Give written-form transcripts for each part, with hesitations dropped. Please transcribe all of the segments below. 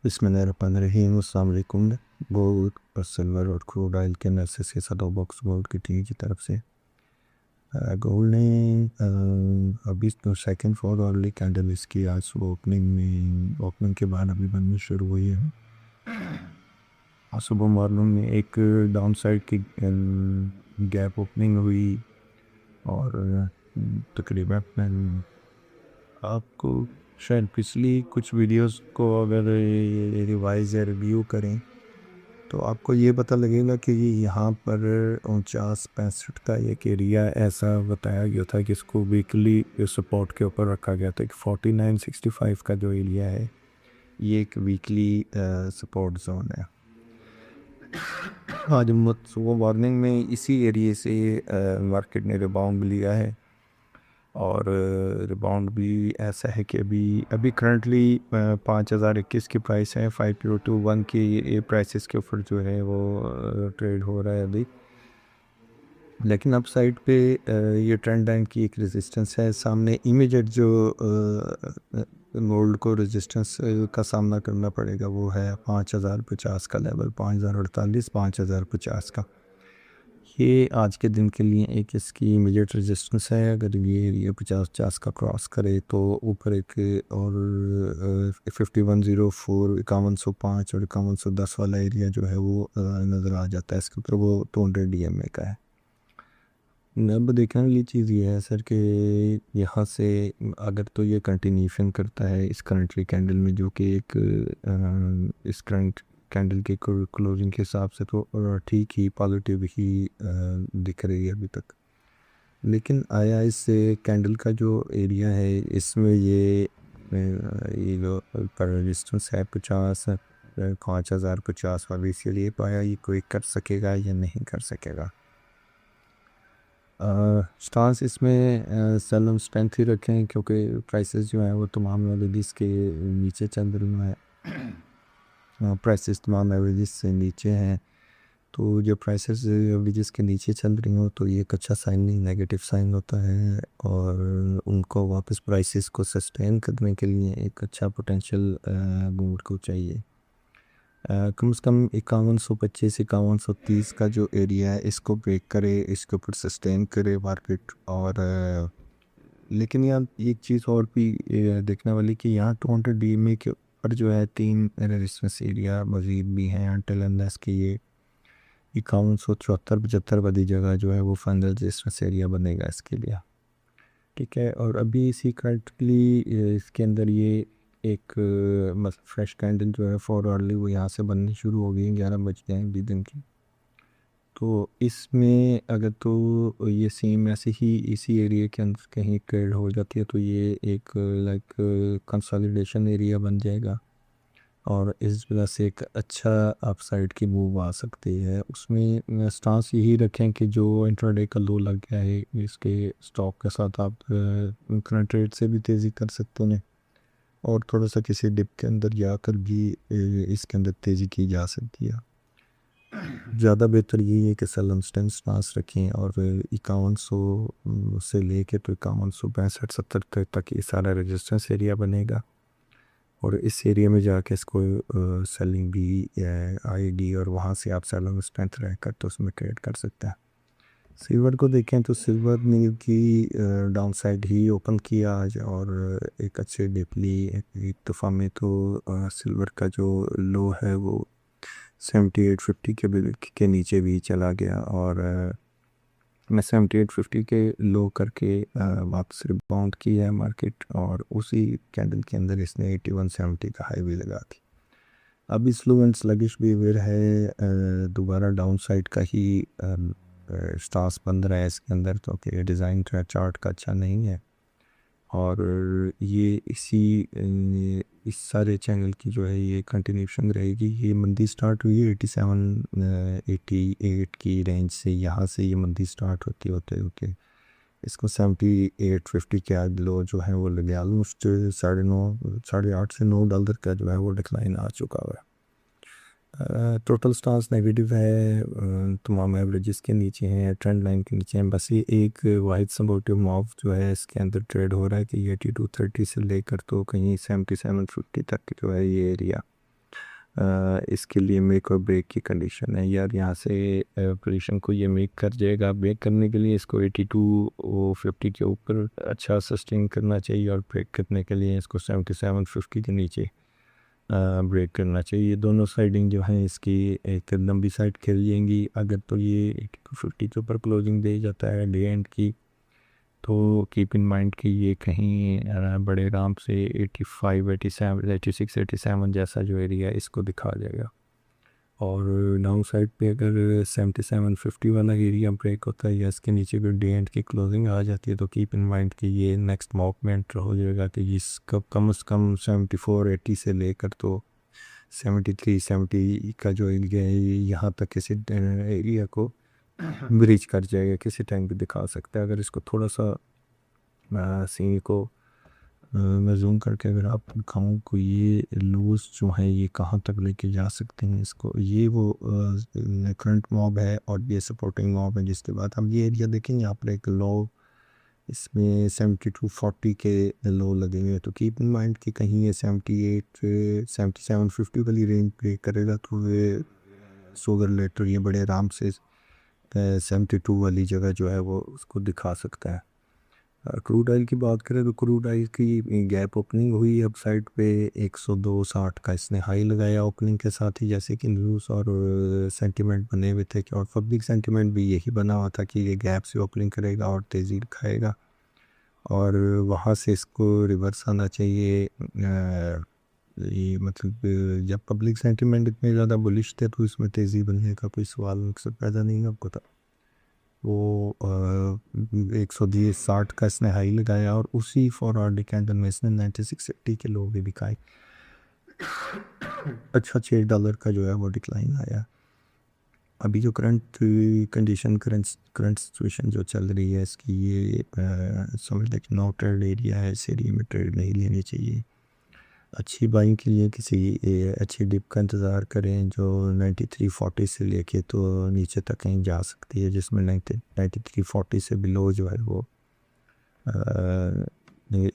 बिस्मिल्लाहिर्रहमानिर्रहीम। अस्सलाम वालेकुम। गोल्ड और सिल्वर और क्रूड ऑयल के एनालिसिस के साथ बॉक्स गोल्ड की टीम की तरफ से गोल्ड ने अभी तो सेकंड फ्लोर वाली कैंडल इसकी आज सुबह ओपनिंग के बाद अभी बननी शुरू हुई है। आज सुबह मॉर्निंग में एक डाउन साइड की गैप ओपनिंग हुई और तकरीबन आपको शायद पिछली कुछ वीडियोस को अगर रिवाइज या रिव्यू करें तो आपको ये पता लगेगा कि यहाँ पर 49-65 का एक एरिया ऐसा बताया गया था कि इसको वीकली सपोर्ट के ऊपर रखा गया था कि 4965 का जो एरिया है ये एक वीकली सपोर्ट जोन है। आज सुबह मॉर्निंग में इसी एरिए से मार्केट ने रिबाउंड लिया है और रिबाउंड भी ऐसा है कि अभी करंटली 5021 की प्राइस है। 5021 की प्राइसेस के ऊपर जो है वो ट्रेड हो रहा है अभी, लेकिन अप साइड पे ये ट्रेंड लाइन की एक रेजिस्टेंस है। सामने इमीडिएट जो गोल्ड को रेजिस्टेंस का सामना करना पड़ेगा वो है 5050 का लेवल, 5048 5050 का। ये आज के दिन के लिए एक इसकी इमीडिएट रेजिस्टेंस है। अगर ये 50-50 का क्रॉस करे तो ऊपर एक और 5104 5105 और 5110 वाला एरिया जो है वो नज़र आ जाता है इसके ऊपर। वो 200 DMA का है। अब देखने वाली चीज़ ये है सर कि यहाँ से अगर तो ये कंटिन्यूशन करता है इस करंटली कैंडल में, जो कि एक इस करंट कैंडल के क्लोजिंग के हिसाब से तो ठीक ही पॉजिटिव ही दिख रही है अभी तक, लेकिन आया इस कैंडल का जो एरिया है इसमें ये जो पर रेजिस्टेंस है 5050 वाली, इसीलिए पाया ये कोई कर सकेगा या नहीं कर सकेगा। स्टांस इसमें सेल स्ट्रेंथ ही रखें क्योंकि प्राइसेस जो है वो तमाम एवरेजेस के नीचे चल रही हैं। प्राइसेस तमाम एवरेजेस से नीचे हैं, तो जब प्राइसेस एवरेजेस के नीचे चल रही हो तो ये एक अच्छा साइन नहीं, नेगेटिव साइन होता है और उनको वापस प्राइसेस को सस्टेन करने के लिए एक अच्छा पोटेंशियल गोल्ड को चाहिए। कम से कम 5125 5130 का जो एरिया है इसको ब्रेक करे, इसके ऊपर सस्टेन करे मार्केट। और लेकिन यहाँ एक चीज़ और भी देखने वाली कि यहाँ 200 DMA के ऊपर जो है 3 रेजिस्टेंस एरिया मज़ीद भी हैं अनटिल अनलेस कि ये 5174-75 वाली जगह जो है वो फाइनल रेजिस्टेंस एरिया बनेगा इसके लिए। ठीक है, और अभी इसी करंटली इसके अंदर ये एक मतलब फ्रेश कैंडल जो है फॉरवर्डली वो यहाँ से बननी शुरू हो गई 11 बज गए हैं 20 दिन की। तो इसमें अगर तो ये सेम ऐसे ही इसी एरिया के अंदर कहीं ट्रेड हो जाती है तो ये एक लाइक कंसोलिडेशन एरिया बन जाएगा और इस वजह से एक अच्छा अपसाइड की मूव आ सकती है। उसमें स्टांस यही रखें कि जो इंट्राडे का लो लग गया है इसके स्टॉक के साथ आप करंट ट्रेड से भी तेज़ी कर सकते हैं और थोड़ा सा किसी डिप के अंदर जाकर भी इसके अंदर तेज़ी की जा सकती है। ज़्यादा बेहतर यही है कि सेल स्टांस रखें और 5100 से लेके तो 5165-70 तक ये सारा रेजिस्टेंस एरिया बनेगा और इस एरिया में जाके इसको सेलिंग भी आएगी और वहाँ से आप सेलिंग स्ट्रेंथ रहकर तो उसमें ट्रेड कर सकते हैं। सिल्वर को देखें तो सिल्वर ने की डाउन साइड ही ओपन किया आज और एक अच्छे डिपली एक दफ़ा में तो सिल्वर का जो लो है वो 7850 के नीचे भी चला गया और मैं 7850 के लो करके वापस रिबाउंड किया है मार्केट और उसी कैंडल के अंदर इसने 8170 का हाई भी लगा दी। अब स्लो एंड स्लगिश बिहेवियर है, दोबारा डाउन साइड का ही स्टांस बन रहा है इसके अंदर, तो कि डिज़ाइन चार्ट का अच्छा नहीं है और ये इस सारे चैनल की जो है ये कंटिन्यूशन रहेगी। ये मंदी स्टार्ट हुई है 87-88 की रेंज से, यहाँ से ये मंदी स्टार्ट होते होते इसको 7850 के आज लो जो है वो लगे ऑलमोस्ट 8.5 से $9 का जो है वो डिक्लाइन आ चुका हुआ है। टोटल स्टांस नेगेटिव है, तमाम एवरेजेस के नीचे हैं, ट्रेंड लाइन के नीचे हैं। बस ये एक वाइड सपोर्टिव मूव जो है इसके अंदर ट्रेड हो रहा है कि 8230 से लेकर तो कहीं 7750 तक जो है ये एरिया इसके लिए मेक और ब्रेक की कंडीशन है यार। यहाँ से पोजीशन को ये मेक कर जाएगा। ब्रेक करने के लिए इसको 8250 के ऊपर अच्छा सस्टेन करना चाहिए, और ब्रेक करने के लिए इसको 7750 के नीचे ब्रेक करना चाहिए। ये दोनों साइडिंग जो है इसकी एक लंबी साइड खेल जाएंगी। अगर तो ये 8250 के ऊपर क्लोजिंग दे जाता है डे एंड की, तो कीप इन माइंड कि ये कहीं बड़े आराम से 85 87 86 87 जैसा जो एरिया है इसको दिखा जाएगा। और डाउन साइड पे अगर 7750 वाला एरिया ब्रेक होता है या इसके नीचे कोई डे एंड की क्लोजिंग आ जाती है, तो कीप इन माइंड कि ये नेक्स्ट मूवमेंट हो जाएगा कि इसका कम से कम 7480 से लेकर तो 7370 का जो एरिया है यहाँ तक किसी एरिया को ब्रीच कर जाएगा, किसी टाइम भी दिखा सकता है। अगर इसको थोड़ा सा सी को मैं जूम करके अगर आप दिखाऊँ को, ये लूज जो है ये कहाँ तक लेके जा सकते हैं इसको, ये वो करंट मॉब है और ये सपोर्टिंग मॉब है। जिसके बाद हम ये एरिया देखेंगे यहाँ पर एक लो, इसमें 7240 के लो लगे हुए हैं। तो कीप इन माइंड कि कहीं ये 78 7750 वाली रेंज ब्रेक करेगा तो ये सोगर लेटर ये बड़े आराम से 72 वाली जगह जो है वो उसको दिखा सकता है। क्रूड ऑयल की बात करें तो क्रूड ऑयल की गैप ओपनिंग हुई अब साइड पे 102.60 का इसने हाई लगाया ओपनिंग के साथ ही। जैसे कि न्यूज़ और सेंटिमेंट बने हुए थे कि, और पब्लिक सेंटिमेंट भी यही बना हुआ था कि ये गैप से ओपनिंग करेगा और तेज़ी दिखाएगा और वहाँ से इसको रिवर्स आना चाहिए। ये मतलब जब पब्लिक सेंटिमेंट इतने ज़्यादा बुलिश थे तो इसमें तेज़ी बनने का कोई सवाल मकसद पैदा नहीं आपको था। वो 120.60 का इसने हाई लगाया और उसी फॉरवर्ड कैंडल में इसने 9680 के लो भी दिखाए। अच्छा $6 का जो है वो डिक्लाइन आया। अभी जो करंट कंडीशन करंट सिचुएशन जो चल रही है इसकी, ये समझ लें कि नो ट्रेड एरिया है, इस एरिया में ट्रेड नहीं लेनी चाहिए। अच्छी बाइंग के लिए किसी अच्छी डिप का इंतज़ार करें जो 9340 से लेके तो नीचे तक कहीं जा सकती है, जिसमें 9340 से बिलो जो है वो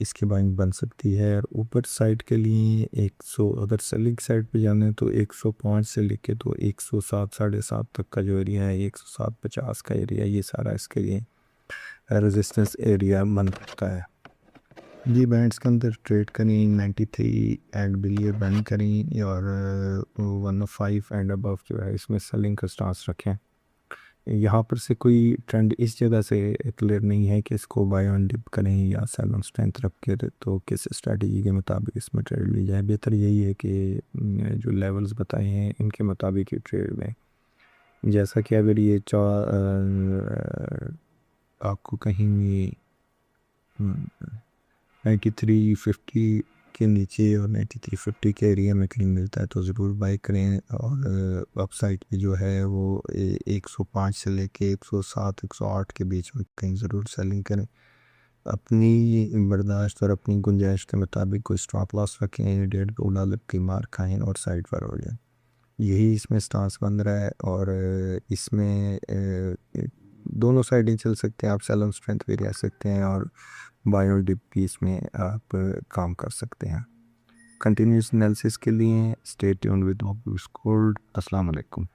इसकी बाइंग बन सकती है। और ऊपर साइड के लिए 100, अगर सेलिंग साइड पे जाना है तो 105 से लेके तो 107 7.5 तक का जो एरिया है, 107.50 का एरिया, ये सारा इसके लिए रेजिस्टेंस एरिया बन सकता है। ये बैंड्स के अंदर ट्रेड करें, 93 एंड बिलियर बैंड करें और 105 एंड अबव जो है इसमें सेलिंग का स्टांस रखें। यहाँ पर से कोई ट्रेंड इस जगह से क्लियर नहीं है कि इसको बाय ऑन डिप करें या सेल ऑन स्ट्रेंथ रख के, तो किस स्ट्रेटजी के मुताबिक इसमें ट्रेड ली जाए। बेहतर यही है कि जो लेवल्स बताए हैं इनके मुताबिक ही ट्रेड लें। जैसा कि अगर ये आपको कहीं भी 9350 के नीचे और 9350 के एरिया में कहीं मिलता है तो ज़रूर बाई करें। और अपसाइड पे जो है वो 105 से लेके 107 108 के बीच में कहीं ज़रूर सेलिंग करें। अपनी बर्दाश्त और अपनी गुंजाइश के मुताबिक कोई स्टॉप लॉस रखें, $1.5 की मार खाएँ और साइड पर हो जाए। यही इसमें स्टांस बन रहा है और इसमें दोनों साइडें चल सकते हैं। आप सेल ऑन स्ट्रेंथ भी रह सकते हैं और बायो डिप भी इसमें आप काम कर सकते हैं। कंटिन्यूस एनालिसिस के लिए stay tuned with obvious gold. अस्सलाम वालेकुम।